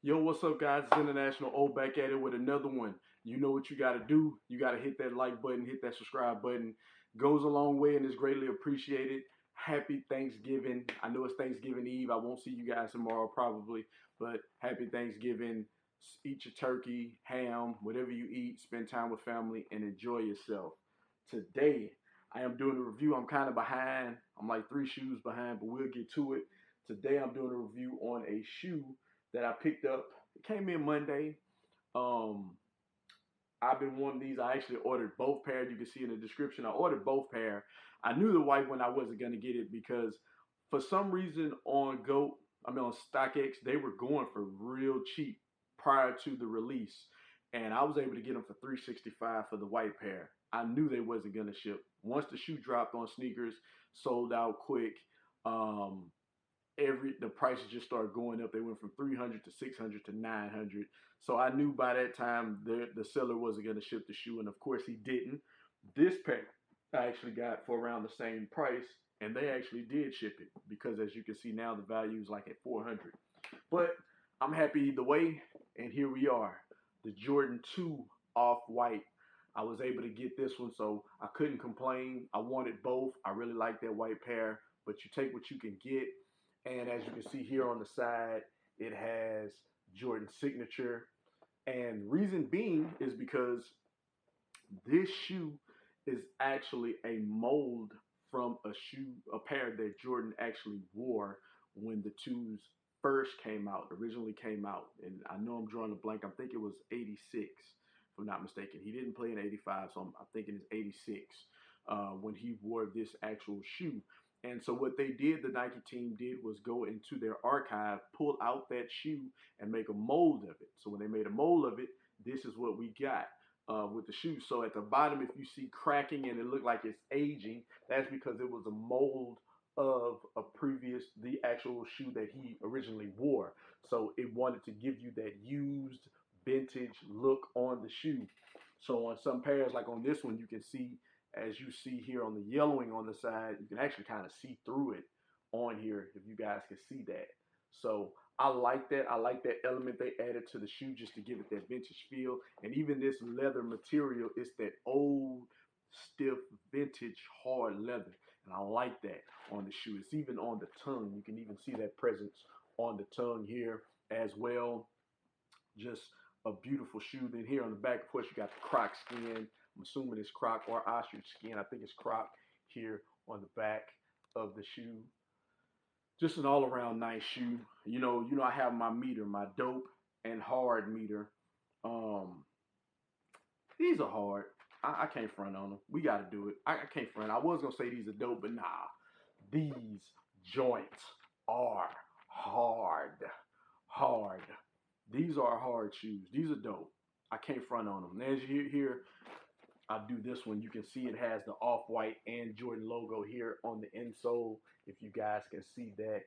Yo, what's up, guys? It's International O back at it with another one. You know what you got to do. You got to hit that like button, hit that subscribe button. Goes a long way and is greatly appreciated. Happy Thanksgiving. I know it's Thanksgiving Eve. I won't see you guys tomorrow probably, but happy Thanksgiving. Eat your turkey, ham, whatever you eat. Spend time with family and enjoy yourself. Today, I am doing a review. I'm kind of behind. I'm like 3 shoes behind, but we'll get to it. Today, I'm doing a review on a shoe that I picked up. It came in Monday. Um, I've been wanting these. I actually ordered both pairs. You can see in the description. I ordered both pair. I knew the white one I wasn't gonna get it because for some reason on on StockX, they were going for real cheap prior to the release, and I was able to get them for 365 for the white pair. I knew they wasn't gonna ship. Once the shoe dropped on sneakers, sold out quick. Um, the prices just started going up. They went from 300 to 600 to 900. So I knew by that time the seller wasn't going to ship the shoe, and of course he didn't. This pair I actually got for around the same price, and they actually did ship it because as you can see now the value is like at 400. But I'm happy either way, and here we are, the Jordan 2 off-white. I was able to get this one, so I couldn't complain. I wanted both. I really like that white pair, but you take what you can get. And as you can see here on the side, it has Jordan signature. And reason being is because this shoe is actually a mold from a pair that Jordan actually wore when the twos originally came out. And I know I'm drawing a blank. I'm thinking it was 86, if I'm not mistaken. He didn't play in 85, so I'm thinking it's 86 when he wore this actual shoe. And so what they did, the Nike team did, was go into their archive, pull out that shoe, and make a mold of it. So when they made a mold of it, this is what we got with the shoe. So at the bottom, if you see cracking and it looked like it's aging, that's because it was a mold of the actual shoe that he originally wore. So it wanted to give you that used vintage look on the shoe. So on some pairs, like on this one, you can see, as you see here on the yellowing on the side, you can actually kind of see through it on here if you guys can see that. So I like that. I like that element they added to the shoe just to give it that vintage feel. And even this leather material, it's that old, stiff, vintage, hard leather. And I like that on the shoe. It's even on the tongue. You can even see that presence on the tongue here as well. Just a beautiful shoe. Then here on the back, of course, you got the croc skin. I'm assuming it's croc or ostrich skin. I think it's croc here on the back of the shoe. Just an all-around nice shoe. I have my meter, my dope and hard meter. Um, these are hard. I can't front on them. We got to do it. I can't front. I was gonna say these are dope, but nah. These joints are hard. Hard. These are hard shoes. These are dope. I can't front on them. And as you hear, I'll do this one. You can see it has the off-white and Jordan logo here on the insole. If you guys can see that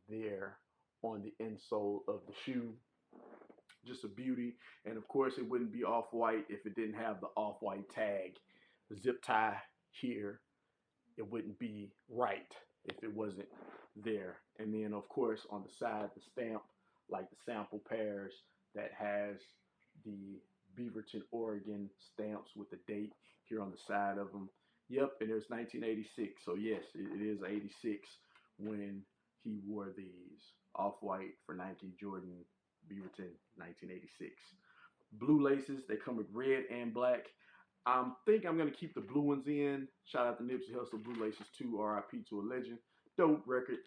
there on the insole of the shoe. Just a beauty. And of course, it wouldn't be off-white if it didn't have the off-white tag. Zip tie here. It wouldn't be right if it wasn't there. And then, of course, on the side, the stamp, like the sample pairs that has the Beaverton, Oregon stamps with the date here on the side of them. Yep, and there's 1986. So yes, it is 86 when he wore these off-white for Nike Jordan Beaverton 1986. Blue laces, they come with red and black. I think I'm going to keep the blue ones in. Shout out to Nipsey Hussle, Blue Laces 2, RIP to a legend. Dope record,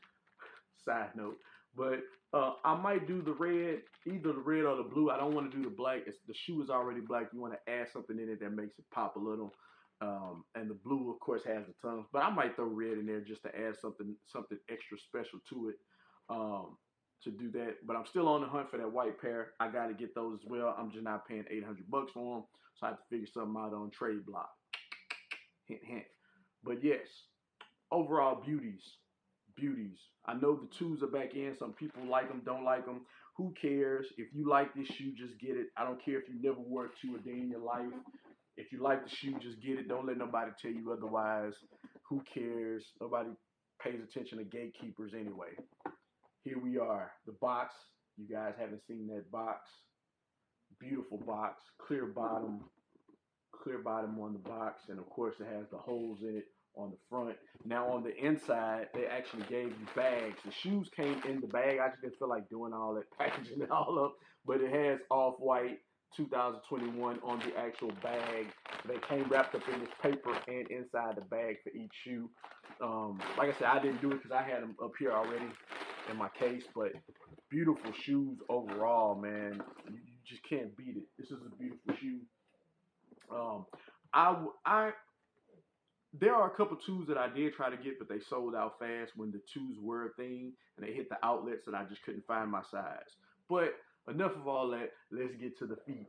side note. But I might do the red, either the red or the blue. I don't want to do the black. The shoe is already black. You want to add something in it that makes it pop a little. And the blue, of course, has the tongue. But I might throw red in there just to add something extra special to it. To do that, but I'm still on the hunt for that white pair. I got to get those as well. I'm just not paying $800 for them, so I have to figure something out on trade block. Hint, hint. But yes, overall beauties. I know the twos are back in. Some people like them, don't like them. Who cares? If you like this shoe, just get it. I don't care if you never wore a two a day in your life. If you like the shoe, just get it. Don't let nobody tell you otherwise. Who cares? Nobody pays attention to gatekeepers anyway. Here we are, the box. you guys haven't seen that box, beautiful box, clear bottom on the box, and of course it has the holes in it on the front. Now on the inside, they actually gave you bags. The shoes came in the bag. I just didn't feel like doing all that, packaging it all up, but it has Off-White 2021 on the actual bag. They came wrapped up in this paper and inside the bag for each shoe. Like I said, I didn't do it because I had them up here already in my case, but beautiful shoes overall, man. You just can't beat it. This is a beautiful shoe. Um, I there are a couple twos that I did try to get, but they sold out fast when the twos were a thing, and they hit the outlets, and I just couldn't find my size. But enough of all that. Let's get to the feet.